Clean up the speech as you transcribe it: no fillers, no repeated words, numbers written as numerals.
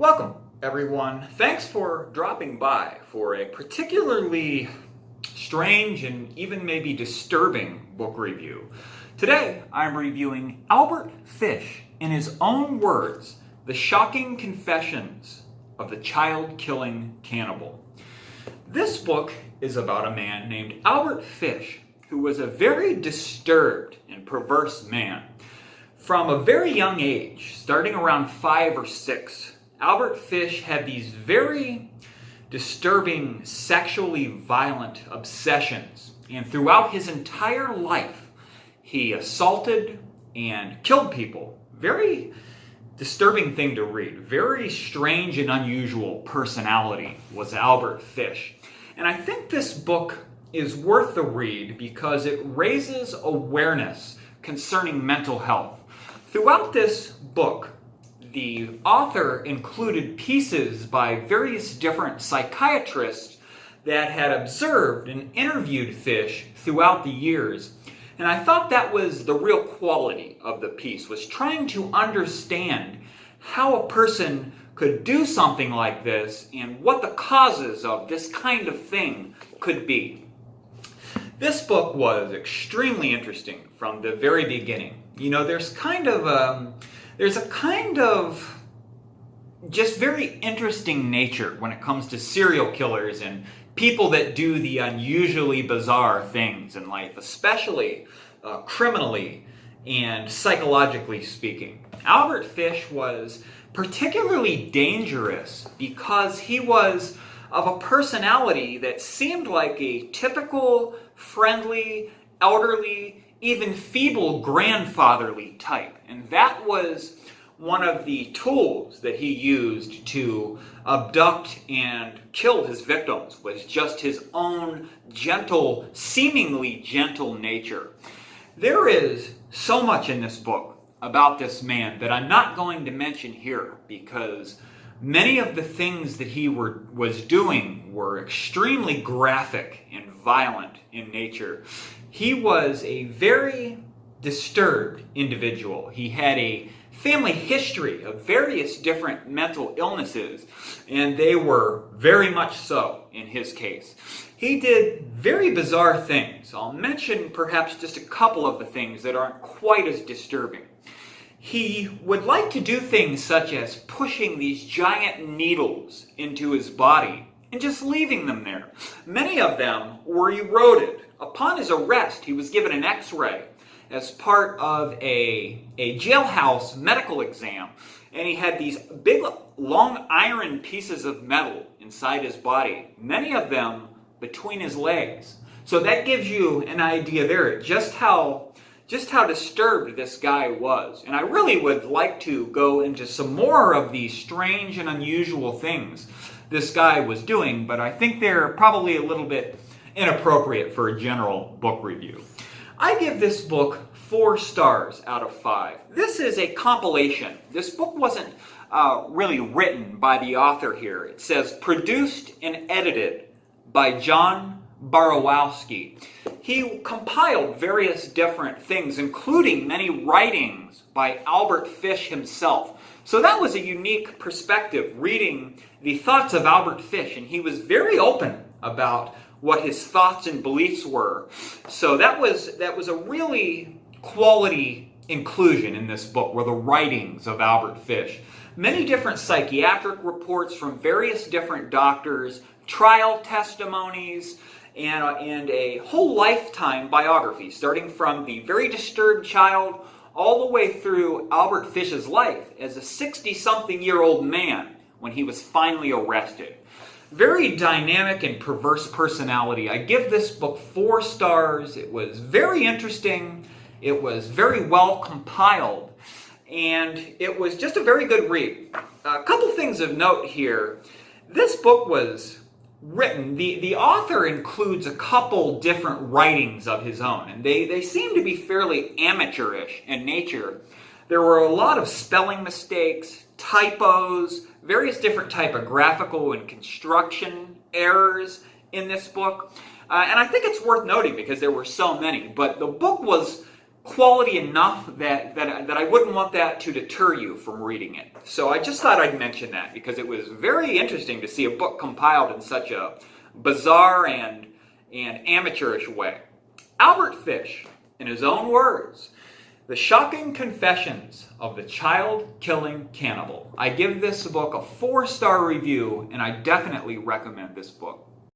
Welcome, everyone. Thanks for dropping by for a particularly strange and even maybe disturbing book review. Today, I'm reviewing Albert Fish, in his own words, The Shocking Confessions of the Child-Killing Cannibal. This book is about a man named Albert Fish, who was a very disturbed and perverse man. From a very young age, starting around 5 or 6, Albert Fish had these very disturbing, sexually violent obsessions. And throughout his entire life, he assaulted and killed people. Very disturbing thing to read. Very strange and unusual personality was Albert Fish. And I think this book is worth the read because it raises awareness concerning mental health. Throughout this book, the author included pieces by various different psychiatrists that had observed and interviewed Fish throughout the years. And I thought that was the real quality of the piece, was trying to understand how a person could do something like this and what the causes of this kind of thing could be. This book was extremely interesting from the very beginning. You know, there's a kind of just very interesting nature when it comes to serial killers and people that do the unusually bizarre things in life, especially criminally and psychologically speaking. Albert Fish was particularly dangerous because he was of a personality that seemed like a typical, friendly, elderly, even feeble grandfatherly type. And that was one of the tools that he used to abduct and kill his victims, was just his own gentle, seemingly gentle nature. There is so much in this book about this man that I'm not going to mention here because many of the things that he was doing were extremely graphic and violent in nature. He was a very disturbed individual. He had a family history of various different mental illnesses, and they were very much so in his case. He did very bizarre things. I'll mention perhaps just a couple of the things that aren't quite as disturbing. He would like to do things such as pushing these giant needles into his body and just leaving them there. Many of them were eroded. Upon his arrest, he was given an X-ray as part of a jailhouse medical exam, and he had these big, long iron pieces of metal inside his body, many of them between his legs. So that gives you an idea there just how disturbed this guy was. And I really would like to go into some more of these strange and unusual things this guy was doing, but I think they're probably a little bit inappropriate for a general book review. I give this book 4 stars out of 5. This is a compilation. This book wasn't really written by the author here. It says produced and edited by John Borowski. He compiled various different things, including many writings by Albert Fish himself. So that was a unique perspective, reading the thoughts of Albert Fish, and he was very open about what his thoughts and beliefs were. So that was a really quality inclusion in this book, were the writings of Albert Fish. Many different psychiatric reports from various different doctors, trial testimonies, and a whole lifetime biography, starting from the very disturbed child all the way through Albert Fish's life as a 60-something-year-old man when he was finally arrested. Very dynamic and perverse personality. I give this book 4 stars. It was very interesting. It was very well compiled. And it was just a very good read. A couple things of note here. This book was written, the author includes a couple different writings of his own, and they seem to be fairly amateurish in nature. There were a lot of spelling mistakes, typos, various different typographical and construction errors in this book. And I think it's worth noting because there were so many. But the book was quality enough that I wouldn't want that to deter you from reading it. So I just thought I'd mention that because it was very interesting to see a book compiled in such a bizarre and amateurish way. Albert Fish, in his own words, The Shocking Confessions of the Child-Killing Cannibal. I give this book a 4-star review, and I definitely recommend this book.